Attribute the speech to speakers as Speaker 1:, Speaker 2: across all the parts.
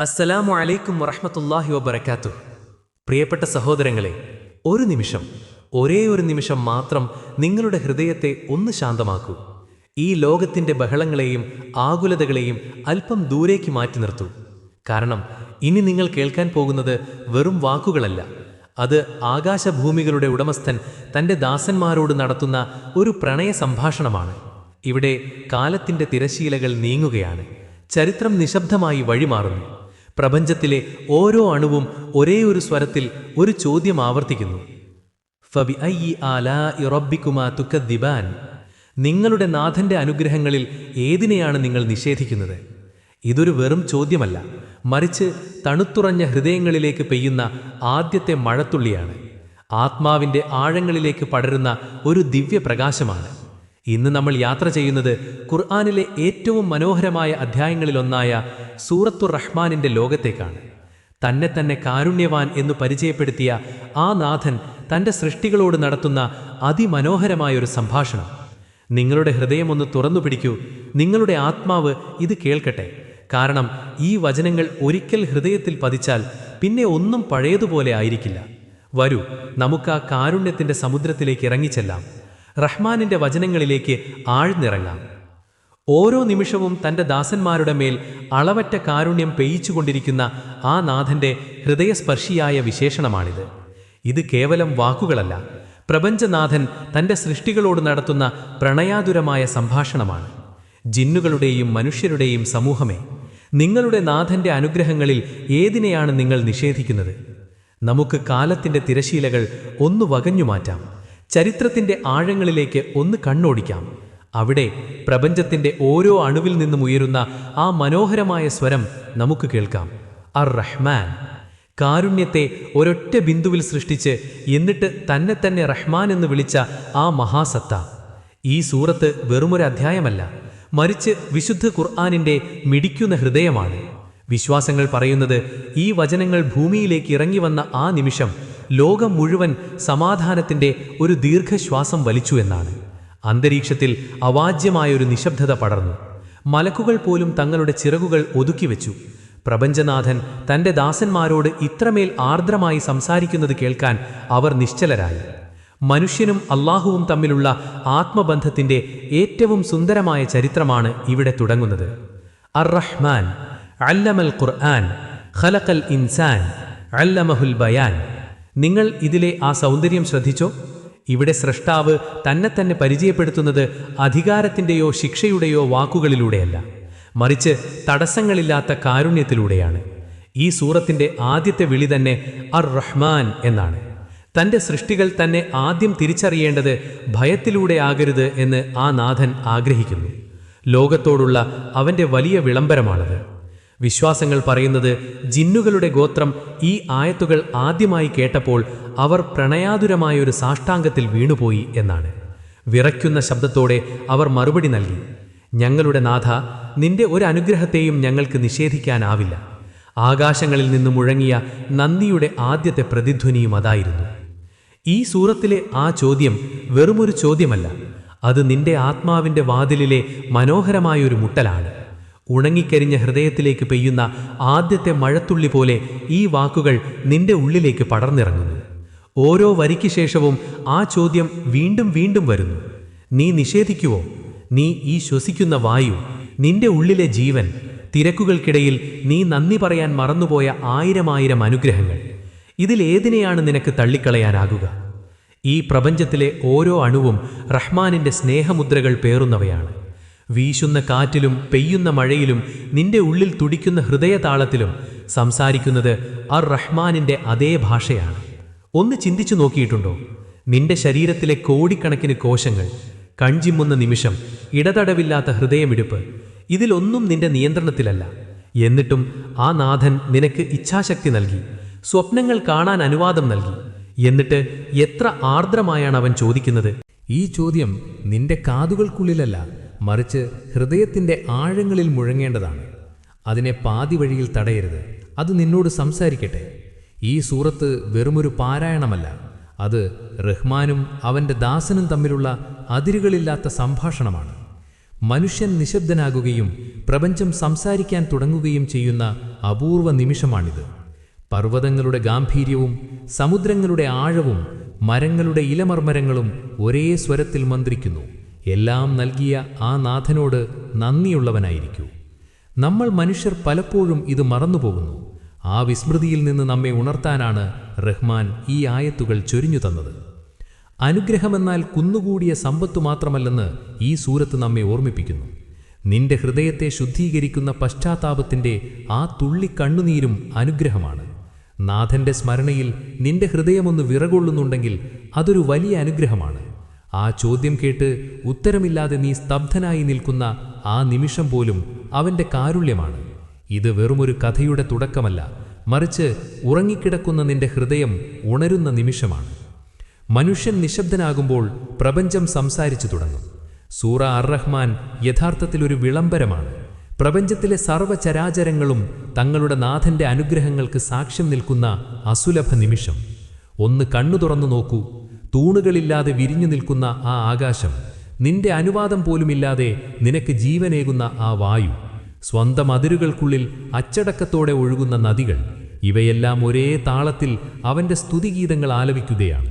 Speaker 1: അസ്സലാമു അലൈക്കും വറഹ്മത്തുള്ളാഹി വബറകാതുഹു. പ്രിയപ്പെട്ട സഹോദരങ്ങളെ, ഒരു നിമിഷം, ഒരേ ഒരു നിമിഷം മാത്രം നിങ്ങളുടെ ഹൃദയത്തെ ഒന്ന് ശാന്തമാക്കൂ. ഈ ലോകത്തിൻ്റെ ബഹളങ്ങളെയും ആകുലതകളെയും അല്പം ദൂരേക്ക് മാറ്റി നിർത്തൂ. കാരണം ഇനി നിങ്ങൾ കേൾക്കാൻ പോകുന്നത് വെറും വാക്കുകളല്ല, അത് ആകാശഭൂമികളുടെ ഉടമസ്ഥൻ തൻ്റെ ദാസന്മാരോട് നടത്തുന്ന ഒരു പ്രണയ സംഭാഷണമാണ്. ഇവിടെ കാലത്തിൻ്റെ തിരശീലകൾ നീങ്ങുകയാണ്. ചരിത്രം നിശബ്ദമായി വഴിമാറുന്നു. പ്രപഞ്ചത്തിലെ ഓരോ അണുവും ഒരേ ഒരു സ്വരത്തിൽ ഒരു ചോദ്യം ആവർത്തിക്കുന്നു. ഫബിഅയ്യി ആലാഇ റബ്ബികുമാ തുകദ്ദിബാൻ. നിങ്ങളുടെ നാഥന്റെ അനുഗ്രഹങ്ങളിൽ ഏതിനെയാണ് നിങ്ങൾ നിഷേധിക്കുന്നത്? ഇതൊരു വെറും ചോദ്യമല്ല, മറിച്ച് തണുത്തുറഞ്ഞ ഹൃദയങ്ങളിലേക്ക് പെയ്യുന്ന ആദ്യത്തെ മഴത്തുള്ളിയാണ്. ആത്മാവിൻ്റെ ആഴങ്ങളിലേക്ക് പടരുന്ന ഒരു ദിവ്യപ്രകാശമാണ്. ഇന്ന് നമ്മൾ യാത്ര ചെയ്യുന്നത് ഖുർആനിലെ ഏറ്റവും മനോഹരമായ അധ്യായങ്ങളിലൊന്നായ സൂറത്തുർ റഹ്മാനിൻ്റെ ലോകത്തേക്കാണ്. തന്നെ കാരുണ്യവാൻ എന്നു പരിചയപ്പെടുത്തിയ ആ നാഥൻ തൻ്റെ സൃഷ്ടികളോട് നടത്തുന്ന അതിമനോഹരമായൊരു സംഭാഷണം. നിങ്ങളുടെ ഹൃദയമൊന്ന് തുറന്നു പിടിക്കൂ, നിങ്ങളുടെ ആത്മാവ് ഇത് കേൾക്കട്ടെ. കാരണം ഈ വചനങ്ങൾ ഒരിക്കൽ ഹൃദയത്തിൽ പതിച്ചാൽ പിന്നെ ഒന്നും പഴയതുപോലെ ആയിരിക്കില്ല. വരൂ, നമുക്ക് ആ കാരുണ്യത്തിൻ്റെ സമുദ്രത്തിലേക്ക് ഇറങ്ങിച്ചെല്ലാം. റഹ്മാനിൻ്റെ വചനങ്ങളിലേക്ക് ആഴ്ന്നിറങ്ങാം. ഓരോ നിമിഷവും തൻ്റെ ദാസന്മാരുടെ മേൽ അളവറ്റ കാരുണ്യം പെയ്യിച്ചുകൊണ്ടിരിക്കുന്ന ആ നാഥൻ്റെ ഹൃദയസ്പർശിയായ വിശേഷണമാണിത്. ഇത് കേവലം വാക്കുകളല്ല, പ്രപഞ്ചനാഥൻ തൻ്റെ സൃഷ്ടികളോട് നടത്തുന്ന പ്രണയാതുരമായ സംഭാഷണമാണ്. ജിന്നുകളുടെയും മനുഷ്യരുടെയും സമൂഹമേ, നിങ്ങളുടെ നാഥൻ്റെ അനുഗ്രഹങ്ങളിൽ ഏതിനെയാണ് നിങ്ങൾ നിഷേധിക്കുന്നത്? നമുക്ക് കാലത്തിൻ്റെ തിരശീലകൾ ഒന്ന് വകഞ്ഞു മാറ്റാം. ചരിത്രത്തിൻ്റെ ആഴങ്ങളിലേക്ക് ഒന്ന് കണ്ണോടിക്കാം. അവിടെ പ്രപഞ്ചത്തിൻ്റെ ഓരോ അണുവിൽ നിന്നും ഉയരുന്ന ആ മനോഹരമായ സ്വരം നമുക്ക് കേൾക്കാം. അർ റഹ്മാൻ, കാരുണ്യത്തെ ഒരൊറ്റ ബിന്ദുവിൽ സൃഷ്ടിച്ച് എന്നിട്ട് തന്നെ റഹ്മാൻ എന്ന് വിളിച്ച ആ മഹാസത്ത. ഈ സൂറത്ത് വെറുമൊരു അധ്യായമല്ല, മറിച്ച് വിശുദ്ധ ഖുർആനിൻ്റെ മിടിക്കുന്ന ഹൃദയമാണ്. വിശ്വാസങ്ങൾ പറയുന്നത് ഈ വചനങ്ങൾ ഭൂമിയിലേക്ക് ഇറങ്ങി വന്ന ആ നിമിഷം ലോകം മുഴുവൻ സമാധാനത്തിൻ്റെ ഒരു ദീർഘശ്വാസം വലിച്ചു എന്നാണ്. അന്തരീക്ഷത്തിൽ അവാജ്യമായൊരു നിശബ്ദത പടർന്നു. മലക്കുകൾ പോലും തങ്ങളുടെ ചിറകുകൾ ഒതുക്കിവെച്ചു. പ്രപഞ്ചനാഥൻ തൻ്റെ ദാസന്മാരോട് ഇത്രമേൽ ആർദ്രമായി സംസാരിക്കുന്നത് കേൾക്കാൻ അവർ നിശ്ചലരായി. മനുഷ്യനും അല്ലാഹുവും തമ്മിലുള്ള ആത്മബന്ധത്തിൻ്റെ ഏറ്റവും സുന്ദരമായ ചരിത്രമാണ് ഇവിടെ തുടങ്ങുന്നത്. അർ റഹ്മാൻ അല്ലമൽ ഖുർആൻ ഖലഖൽ ഇൻസാൻ അല്ലമഹുൽ ബയാൻ. നിങ്ങൾ ഇതിലെ ആ സൗന്ദര്യം ശ്രദ്ധിച്ചോ? ഇവിടെ സ്രഷ്ടാവ് തന്നെ പരിചയപ്പെടുത്തുന്നത് അധികാരത്തിൻ്റെയോ ശിക്ഷയുടെയോ വാക്കുകളിലൂടെയല്ല, മറിച്ച് തടസ്സങ്ങളില്ലാത്ത കാരുണ്യത്തിലൂടെയാണ്. ഈ സൂറത്തിൻ്റെ ആദ്യത്തെ വിളി തന്നെ അർ റഹ്മാൻ എന്നാണ്. തൻ്റെ സൃഷ്ടികൾ തന്നെ ആദ്യം തിരിച്ചറിയേണ്ടത് ഭയത്തിലൂടെ ആകരുത് എന്ന് ആ നാഥൻ ആഗ്രഹിക്കുന്നു. ലോകത്തോടുള്ള അവൻ്റെ വലിയ വിളംബരമാണത്. വിശ്വാസങ്ങൾ പറയുന്നത് ജിന്നുകളുടെ ഗോത്രം ഈ ആയത്തുകൾ ആദ്യമായി കേട്ടപ്പോൾ അവർ പ്രണയാതുരമായൊരു സാഷ്ടാംഗത്തിൽ വീണുപോയി എന്നാണ്. വിറയ്ക്കുന്ന ശബ്ദത്തോടെ അവർ മറുപടി നൽകി, ഞങ്ങളുടെ നാഥ, നിന്റെ ഒരു അനുഗ്രഹത്തെയും ഞങ്ങൾക്ക് നിഷേധിക്കാനാവില്ല. ആകാശങ്ങളിൽ നിന്ന് മുഴങ്ങിയ നന്ദിയുടെ ആദ്യത്തെ പ്രതിധ്വനിയും അതായിരുന്നു. ഈ സൂറത്തിലെ ആ ചോദ്യം വെറുമൊരു ചോദ്യമല്ല, അത് നിന്റെ ആത്മാവിൻ്റെ വാതിലിലെ മനോഹരമായൊരു മുട്ടലാണ്. ഉണങ്ങിക്കരിഞ്ഞ ഹൃദയത്തിലേക്ക് പെയ്യുന്ന ആദ്യത്തെ മഴത്തുള്ളി പോലെ ഈ വാക്കുകൾ നിന്റെ ഉള്ളിലേക്ക് പടർന്നിറങ്ങുന്നു. ഓരോ വരിക്ക് ശേഷവും ആ ചോദ്യം വീണ്ടും വീണ്ടും വരുന്നു. നീ നിഷേധിക്കുവോ? നീ ഈ ശ്വസിക്കുന്ന വായു, നിന്റെ ഉള്ളിലെ ജീവൻ, തിരക്കുകൾക്കിടയിൽ നീ നന്ദി പറയാൻ മറന്നുപോയ ആയിരം അനുഗ്രഹങ്ങൾ, ഇതിലേതിനെയാണ് നിനക്ക് തള്ളിക്കളയാനാകുക? ഈ പ്രപഞ്ചത്തിലെ ഓരോ അണുവും റഹ്മാനിൻ്റെ സ്നേഹമുദ്രകൾ പേറുന്നവയാണ്. വീശുന്ന കാറ്റിലും പെയ്യുന്ന മഴയിലും നിന്റെ ഉള്ളിൽ തുടിക്കുന്ന ഹൃദയതാളത്തിലും സംസാരിക്കുന്നത് അർ റഹ്മാനിൻ്റെ അതേ ഭാഷയാണ്. ഒന്ന് ചിന്തിച്ചു നോക്കിയിട്ടുണ്ടോ? നിന്റെ ശരീരത്തിലെ കോടിക്കണക്കിന് കോശങ്ങൾ, കൺചിമ്മുന്ന നിമിഷം, ഇടതടവില്ലാത്ത ഹൃദയമിടിപ്പ്, ഇതിലൊന്നും നിന്റെ നിയന്ത്രണത്തിലല്ല. എന്നിട്ടും ആ നാഥൻ നിനക്ക് ഇച്ഛാശക്തി നൽകി, സ്വപ്നങ്ങൾ കാണാൻ അനുവാദം നൽകി. എന്നിട്ട് എത്ര ആർദ്രമായാണ് അവൻ ചോദിക്കുന്നത്? ഈ ചോദ്യം നിന്റെ കാതുകൾക്കുള്ളിലല്ല, മറിച്ച് ഹൃദയത്തിൻ്റെ ആഴങ്ങളിൽ മുഴങ്ങേണ്ടതാണ്. അതിനെ പാതി വഴിയിൽ തടയരുത്, അത് നിന്നോട് സംസാരിക്കട്ടെ. ഈ സൂറത്ത് വെറുമൊരു പാരായണമല്ല, അത് റഹ്മാനും അവൻ്റെ ദാസനും തമ്മിലുള്ള അതിരുകളില്ലാത്ത സംഭാഷണമാണ്.
Speaker 2: മനുഷ്യൻ നിശബ്ദനാകുകയും പ്രപഞ്ചം സംസാരിക്കാൻ തുടങ്ങുകയും ചെയ്യുന്ന അപൂർവ നിമിഷമാണിത്. പർവ്വതങ്ങളുടെ ഗാംഭീര്യവും സമുദ്രങ്ങളുടെ ആഴവും മരങ്ങളുടെ ഇലമർമരങ്ങളും ഒരേ സ്വരത്തിൽ മന്ത്രിക്കുന്നു, എല്ലാം നൽകിയ ആ നാഥനോട് നന്ദിയുള്ളവനായിരിക്കൂ. നമ്മൾ മനുഷ്യർ പലപ്പോഴും ഇത് മറന്നുപോകുന്നു. ആ വിസ്മൃതിയിൽ നിന്ന് നമ്മെ ഉണർത്താനാണ് റഹ്മാൻ ഈ ആയത്തുകൾ ചൊരിഞ്ഞു തന്നത്. അനുഗ്രഹമെന്നാൽ കുന്നുകൂടിയ സമ്പത്തു മാത്രമല്ലെന്ന് ഈ സൂറത്ത് നമ്മെ ഓർമ്മിപ്പിക്കുന്നു. നിന്റെ ഹൃദയത്തെ ശുദ്ധീകരിക്കുന്ന പശ്ചാത്താപത്തിൻ്റെ ആ തുള്ളി കണ്ണുനീരും അനുഗ്രഹമാണ്. നാഥന്റെ സ്മരണയിൽ നിന്റെ ഹൃദയമൊന്ന് വിറകൊള്ളുന്നുണ്ടെങ്കിൽ അതൊരു വലിയ അനുഗ്രഹമാണ്. ആ ചോദ്യം കേട്ട് ഉത്തരമില്ലാതെ നീ സ്തബ്ധനായി നിൽക്കുന്ന ആ നിമിഷം പോലും അവൻ്റെ കാരുണ്യമാണ്. ഇത് വെറുമൊരു കഥയുടെ തുടക്കമല്ല, മറിച്ച് ഉറങ്ങിക്കിടക്കുന്ന നിന്റെ ഹൃദയം ഉണരുന്ന നിമിഷമാണ്. മനുഷ്യൻ നിശബ്ദനാകുമ്പോൾ പ്രപഞ്ചം സംസാരിച്ചു തുടങ്ങും. സൂറ അർ-റഹ്മാൻ യഥാർത്ഥത്തിൽ ഒരു വിളംബരമാണ്. പ്രപഞ്ചത്തിലെ സർവ്വചരാചരങ്ങളും തങ്ങളുടെ നാഥന്റെ അനുഗ്രഹങ്ങൾക്ക് സാക്ഷ്യം നിൽക്കുന്ന അസുലഭ നിമിഷം. ഒന്ന് കണ്ണു തുറന്നു നോക്കൂ. തൂണുകളില്ലാതെ വിരിഞ്ഞു നിൽക്കുന്ന ആ ആകാശം, നിന്റെ അനുവാദം പോലുമില്ലാതെ നിനക്ക് ജീവനേകുന്ന ആ വായു, സ്വന്തം അതിരുകൾക്കുള്ളിൽ അച്ചടക്കത്തോടെ ഒഴുകുന്ന നദികൾ, ഇവയെല്ലാം ഒരേ താളത്തിൽ അവൻ്റെ സ്തുതിഗീതങ്ങൾ ആലപിക്കുകയാണ്.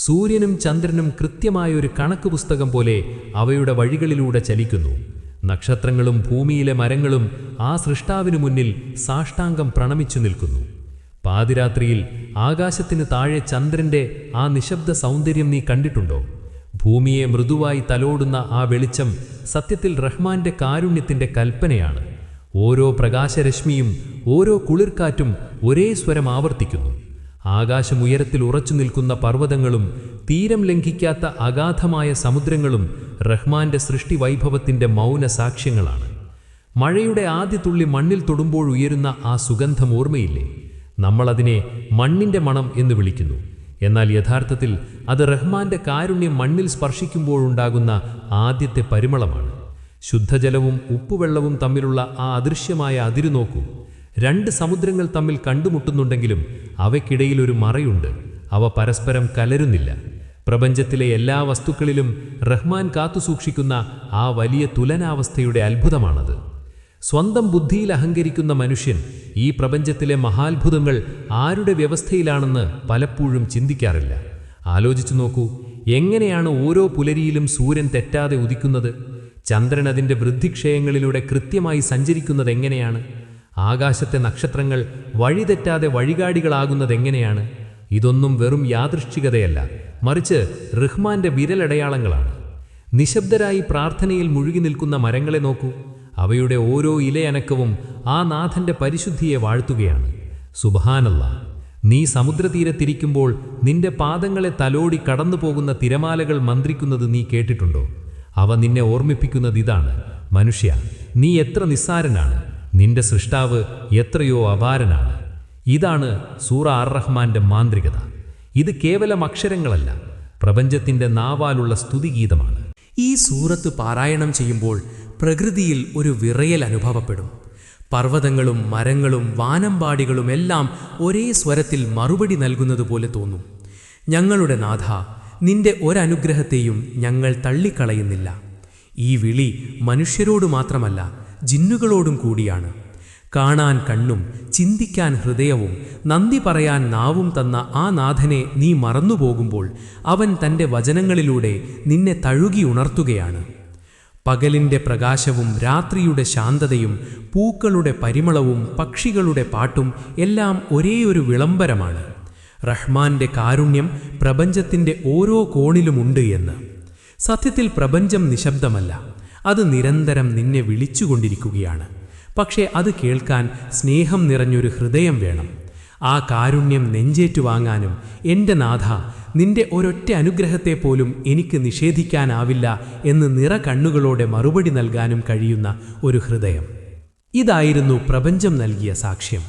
Speaker 2: സൂര്യനും ചന്ദ്രനും കൃത്യമായൊരു കണക്ക് പുസ്തകം പോലെ അവയുടെ വഴികളിലൂടെ ചലിക്കുന്നു. നക്ഷത്രങ്ങളും ഭൂമിയിലെ മരങ്ങളും ആ സൃഷ്ടാവിനു മുന്നിൽ സാഷ്ടാംഗം പ്രണമിച്ചു നിൽക്കുന്നു. പാതിരാത്രിയിൽ ആകാശത്തിന് താഴെ ചന്ദ്രന്റെ ആ നിശബ്ദ സൗന്ദര്യം നീ കണ്ടിട്ടുണ്ടോ? ഭൂമിയെ മൃദുവായി തലോടുന്ന ആ വെളിച്ചം സത്യത്തിൽ റഹ്മാന്റെ കാരുണ്യത്തിന്റെ കൽപ്പനയാണ്. ഓരോ പ്രകാശരശ്മിയും ഓരോ കുളിർക്കാറ്റും ഒരേ സ്വരം ആവർത്തിക്കുന്നു. ആകാശമുയരത്തിൽ ഉറച്ചു നിൽക്കുന്ന പർവ്വതങ്ങളും തീരം ലംഘിക്കാത്ത അഗാധമായ സമുദ്രങ്ങളും റഹ്മാന്റെ സൃഷ്ടി വൈഭവത്തിൻ്റെ മൗന സാക്ഷ്യങ്ങളാണ്. മഴയുടെ ആദ്യ തുള്ളി മണ്ണിൽ തൊടുമ്പോഴുയരുന്ന ആ സുഗന്ധം ഓർമ്മയില്ലേ? നമ്മളതിനെ മണ്ണിൻ്റെ മണം എന്ന് വിളിക്കുന്നു. എന്നാൽ യഥാർത്ഥത്തിൽ അത് റഹ്മാന്റെ കാരുണ്യം മണ്ണിൽ സ്പർശിക്കുമ്പോഴുണ്ടാകുന്ന ആദ്യത്തെ പരിമളമാണ്. ശുദ്ധജലവും ഉപ്പുവെള്ളവും തമ്മിലുള്ള ആ അദൃശ്യമായ അതിരു നോക്കൂ. രണ്ട് സമുദ്രങ്ങൾ തമ്മിൽ കണ്ടുമുട്ടുന്നുണ്ടെങ്കിലും അവയ്ക്കിടയിൽ ഒരു മറയുണ്ട്. അവ പരസ്പരം കലരുന്നില്ല. പ്രപഞ്ചത്തിലെ എല്ലാ വസ്തുക്കളിലും റഹ്മാൻ കാത്തുസൂക്ഷിക്കുന്ന ആ വലിയ തുലനാവസ്ഥയുടെ അത്ഭുതമാണത്. സ്വന്തം ബുദ്ധിയിൽ അഹങ്കരിക്കുന്ന മനുഷ്യൻ ഈ പ്രപഞ്ചത്തിലെ മഹാത്ഭുതങ്ങൾ ആരുടെ വ്യവസ്ഥയിലാണെന്ന് പലപ്പോഴും ചിന്തിക്കാറില്ല. ആലോചിച്ചു നോക്കൂ, എങ്ങനെയാണ് ഓരോ പുലരിയിലും സൂര്യൻ തെറ്റാതെ ഉദിക്കുന്നത്? ചന്ദ്രൻ അതിൻ്റെ വൃദ്ധിക്ഷയങ്ങളിലൂടെ കൃത്യമായി സഞ്ചരിക്കുന്നത് എങ്ങനെയാണ്? ആകാശത്തെ നക്ഷത്രങ്ങൾ വഴിതെറ്റാതെ വഴികാടികളാകുന്നതെങ്ങനെയാണ്? ഇതൊന്നും വെറും യാദൃശ്ചികതയല്ല, മറിച്ച് റഹ്മാന്റെ വിരലടയാളങ്ങളാണ്. നിശബ്ദരായി പ്രാർത്ഥനയിൽ മുഴുകി നിൽക്കുന്ന മരങ്ങളെ നോക്കൂ. അവയുടെ ഓരോ ഇലയനക്കവും ആ നാഥന്റെ പരിശുദ്ധിയെ വാഴ്ത്തുകയാണ്. സുബ്ഹാനല്ലാഹ്, നീ സമുദ്രതീരത്തിരിക്കുമ്പോൾ നിന്റെ പാദങ്ങളെ തലോടി കടന്നു പോകുന്ന തിരമാലകൾ മന്ത്രിക്കുന്നത് നീ കേട്ടിട്ടുണ്ടോ? അവ നിന്നെ ഓർമ്മിപ്പിക്കുന്നത് ഇതാണ്: മനുഷ്യ, നീ എത്ര നിസ്സാരനാണ്, നിന്റെ സൃഷ്ടാവ് എത്രയോ അപാരനാണ്. ഇതാണ് സൂറ അർ-റഹ്മാന്റെ മാന്ത്രികത. ഇത് കേവലം അക്ഷരങ്ങളല്ല, പ്രപഞ്ചത്തിൻ്റെ നാവാലുള്ള സ്തുതിഗീതമാണ്.
Speaker 1: ഈ സൂറത്ത് പാരായണം ചെയ്യുമ്പോൾ പ്രകൃതിയിൽ ഒരു വിറയൽ അനുഭവപ്പെടും. പർവ്വതങ്ങളും മരങ്ങളും വാനമ്പാടികളും എല്ലാം ഒരേ സ്വരത്തിൽ മറുപടി നൽകുന്നതുപോലെ തോന്നും. ഞങ്ങളുടെ നാഥ, നിന്റെ ഒരനുഗ്രഹത്തെയും ഞങ്ങൾ തള്ളിക്കളയുന്നില്ല. ഈ വിളി മനുഷ്യരോട് മാത്രമല്ല, ജിന്നുകളോടും കൂടിയാണ്. കാണാൻ കണ്ണും ചിന്തിക്കാൻ ഹൃദയവും നന്ദി പറയാൻ നാവും തന്ന ആ നാഥനെ നീ മറന്നുപോകുമ്പോൾ അവൻ തൻ്റെ വചനങ്ങളിലൂടെ നിന്നെ തഴുകി ഉണർത്തുകയാണ്. പകലിൻ്റെ പ്രകാശവും രാത്രിയുടെ ശാന്തതയും പൂക്കളുടെ പരിമളവും പക്ഷികളുടെ പാട്ടും എല്ലാം ഒരേയൊരു വിളംബരമാണ്. റഹ്മാന്റെ കാരുണ്യം പ്രപഞ്ചത്തിൻ്റെ ഓരോ കോണിലുമുണ്ട് എന്ന്. സത്യത്തിൽ പ്രപഞ്ചം നിശബ്ദമല്ല, അത് നിരന്തരം നിന്നെ വിളിച്ചുകൊണ്ടിരിക്കുകയാണ്. പക്ഷേ അത് കേൾക്കാൻ സ്നേഹം നിറഞ്ഞൊരു ഹൃദയം വേണം. ആ കാരുണ്യം നെഞ്ചേറ്റുവാങ്ങാനും എൻ്റെ നാഥ, നിന്റെ ഒരൊറ്റ അനുഗ്രഹത്തെ പോലും എനിക്ക് നിഷേധിക്കാനാവില്ല എന്ന് നിറകണ്ണുകളോടെ മറുപടി നൽകാനും കഴിയുന്ന ഒരു ഹൃദയം. ഇതായിരുന്നു പ്രപഞ്ചം നൽകിയ സാക്ഷ്യം.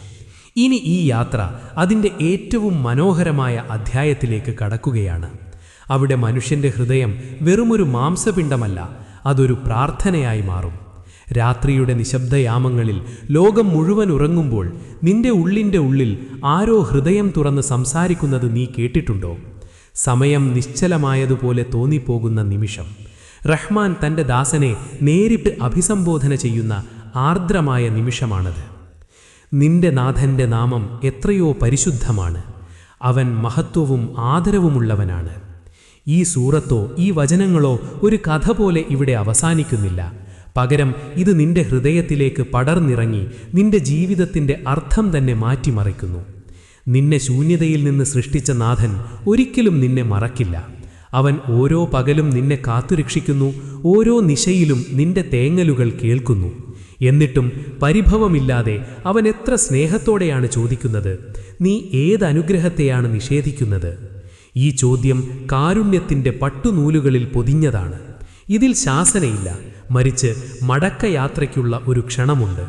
Speaker 1: ഇനി ഈ യാത്ര അതിൻ്റെ ഏറ്റവും മനോഹരമായ അധ്യായത്തിലേക്ക് കടക്കുകയാണ്. അവിടെ മനുഷ്യൻ്റെ ഹൃദയം വെറുമൊരു മാംസപിണ്ഡമല്ല, അതൊരു പ്രാർത്ഥനയായി മാറും. രാത്രിയുടെ നിശബ്ദയാമങ്ങളിൽ ലോകം മുഴുവൻ ഉറങ്ങുമ്പോൾ നിന്റെ ഉള്ളിൻ്റെ ഉള്ളിൽ ആരോ ഹൃദയം തുറന്ന് സംസാരിക്കുന്നത് നീ കേട്ടിട്ടുണ്ടോ? സമയം നിശ്ചലമായതുപോലെ തോന്നിപ്പോകുന്ന നിമിഷം. റഹ്മാൻ തൻ്റെ ദാസനെ നേരിട്ട് അഭിസംബോധന ചെയ്യുന്ന ആർദ്രമായ നിമിഷമാണത്. നിന്റെ നാഥൻ്റെ നാമം എത്രയോ പരിശുദ്ധമാണ്. അവൻ മഹത്വവും ആദരവുമുള്ളവനാണ്. ഈ സൂറത്തോ ഈ വചനങ്ങളോ ഒരു കഥ പോലെ ഇവിടെ അവസാനിക്കുന്നില്ല. പകരം ഇത് നിന്റെ ഹൃദയത്തിലേക്ക് പടർന്നിറങ്ങി നിന്റെ ജീവിതത്തിൻ്റെ അർത്ഥം തന്നെ മാറ്റിമറിക്കുന്നു. നിന്നെ ശൂന്യതയിൽ നിന്ന് സൃഷ്ടിച്ച നാഥൻ ഒരിക്കലും നിന്നെ മറക്കില്ല. അവൻ ഓരോ പകലും നിന്നെ കാത്തുരക്ഷിക്കുന്നു, ഓരോ നിശയിലും നിന്റെ തേങ്ങലുകൾ കേൾക്കുന്നു. എന്നിട്ടും പരിഭവമില്ലാതെ അവൻ എത്ര സ്നേഹത്തോടെയാണ് ചോദിക്കുന്നത്, നീ ഏതനുഗ്രഹത്തെയാണ് നിഷേധിക്കുന്നത്? ഈ ചോദ്യം കാരുണ്യത്തിൻ്റെ പട്ടുനൂലുകളിൽ പൊതിഞ്ഞതാണ്. ഇതിൽ ശാസനയില്ല, മറിച്ച് മടക്കയാത്രയ്ക്കുള്ള ഒരു ക്ഷണമുണ്ട്.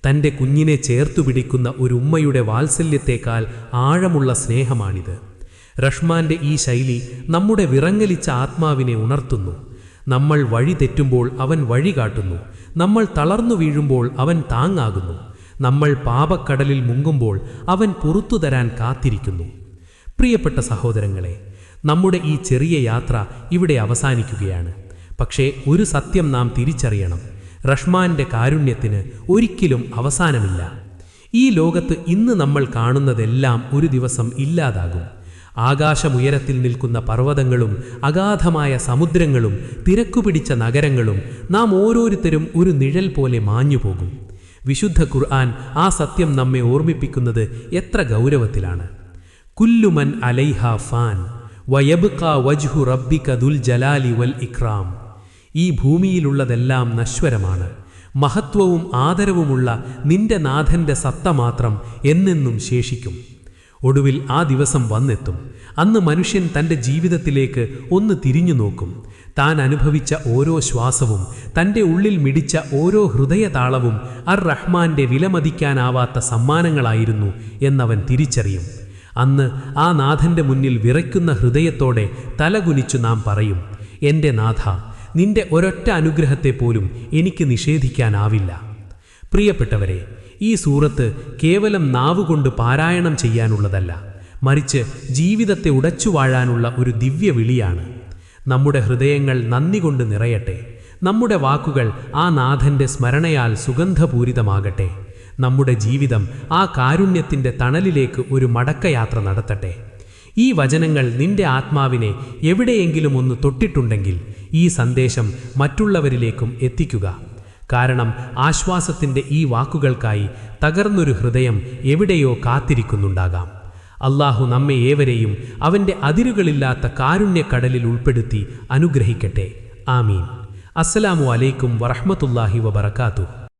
Speaker 1: തൻ്റെ കുഞ്ഞിനെ ചേർത്തുപിടിക്കുന്ന ഒരു ഉമ്മയുടെ വാത്സല്യത്തേക്കാൾ ആഴമുള്ള സ്നേഹമാണിത്. റഹ്മാന്റെ ഈ ശൈലി നമ്മുടെ വിറങ്ങലിച്ച ആത്മാവിനെ ഉണർത്തുന്നു. നമ്മൾ വഴി തെറ്റുമ്പോൾ അവൻ വഴി കാട്ടുന്നു. നമ്മൾ തളർന്നു വീഴുമ്പോൾ അവൻ താങ്ങാകുന്നു. നമ്മൾ പാപക്കടലിൽ മുങ്ങുമ്പോൾ അവൻ പുറത്തു തരാൻ കാത്തിരിക്കുന്നു. പ്രിയപ്പെട്ട സഹോദരങ്ങളെ, നമ്മുടെ ഈ ചെറിയ യാത്ര ഇവിടെ അവസാനിക്കുകയാണ്. പക്ഷേ ഒരു സത്യം നാം തിരിച്ചറിയണം: റഹ്മാന്റെ കാരുണ്യത്തിന് ഒരിക്കലും അവസാനമില്ല. ഈ ലോകത്ത് ഇന്ന് നമ്മൾ കാണുന്നതെല്ലാം ഒരു ദിവസം ഇല്ലാതാകും. ആകാശമുയരത്തിൽ നിൽക്കുന്ന പർവ്വതങ്ങളും അഗാധമായ സമുദ്രങ്ങളും തിരക്കുപിടിച്ച നഗരങ്ങളും നാം ഓരോരുത്തരും ഒരു നിഴൽ പോലെ മാഞ്ഞുപോകും. വിശുദ്ധ ഖുർആൻ ആ സത്യം നമ്മെ ഓർമ്മിപ്പിക്കുന്നത് എത്ര ഗൗരവത്തിലാണ്. കുല്ലുമൻ അലൈഹ ഫാൻ വയബ്ഖാ വജ്ഹു റബ്ബിക ദുൽ ജലാലി വൽ ഇക്റാം. ഈ ഭൂമിയിലുള്ളതെല്ലാം നശ്വരമാണ്. മഹത്വവും ആദരവുമുള്ള നിന്റെ നാഥൻ്റെ സത്ത മാത്രം എന്നെന്നും ശേഷിക്കും. ഒടുവിൽ ആ ദിവസം വന്നെത്തും. അന്ന് മനുഷ്യൻ തൻ്റെ ജീവിതത്തിലേക്ക് ഒന്ന് തിരിഞ്ഞു നോക്കും. താൻ അനുഭവിച്ച ഓരോ ശ്വാസവും തൻ്റെ ഉള്ളിൽ മിടിച്ച ഓരോ ഹൃദയതാളവും റഹ്മാന്റെ വിലമതിക്കാനാവാത്ത സമ്മാനങ്ങളായിരുന്നു എന്നവൻ തിരിച്ചറിയും. അന്ന് ആ നാഥൻ്റെ മുന്നിൽ വിറയ്ക്കുന്ന ഹൃദയത്തോടെ തലകുനിച്ചു നാം പറയും: എൻ്റെ നാഥ, നിന്റെ ഒരൊറ്റ അനുഗ്രഹത്തെ പോലും എനിക്ക് നിഷേധിക്കാനാവില്ല. പ്രിയപ്പെട്ടവരെ, ഈ സൂറത്ത് കേവലം നാവുകൊണ്ട് പാരായണം ചെയ്യാനുള്ളതല്ല, മറിച്ച് ജീവിതത്തെ ഉടച്ചു വാഴാനുള്ള ഒരു ദിവ്യ വിളിയാണ്. നമ്മുടെ ഹൃദയങ്ങൾ നന്ദി കൊണ്ട് നിറയട്ടെ. നമ്മുടെ വാക്കുകൾ ആ നാഥൻ്റെ സ്മരണയാൽ സുഗന്ധപൂരിതമാകട്ടെ. നമ്മുടെ ജീവിതം ആ കാരുണ്യത്തിൻ്റെ തണലിലേക്ക് ഒരു മടക്കയാത്ര നടത്തട്ടെ. ഈ വചനങ്ങൾ നിന്റെ ആത്മാവിനെ എവിടെയെങ്കിലും ഒന്ന് തൊട്ടിട്ടുണ്ടെങ്കിൽ ഈ സന്ദേശം മറ്റുള്ളവരിലേക്കും എത്തിക്കുക. കാരണം ആശ്വാസത്തിൻ്റെ ഈ വാക്കുകൾക്കായി തകർന്നൊരു ഹൃദയം എവിടെയോ കാത്തിരിക്കുന്നുണ്ടാകാം. അല്ലാഹു നമ്മെ ഏവരെയും അവൻ്റെ അതിരുകളില്ലാത്ത കാരുണ്യക്കടലിൽ ഉൾപ്പെടുത്തി അനുഗ്രഹിക്കട്ടെ. ആമീൻ. അസ്സലാമു അലൈക്കും വറഹ്മത്തുള്ളാഹി വബറകാതുഹു.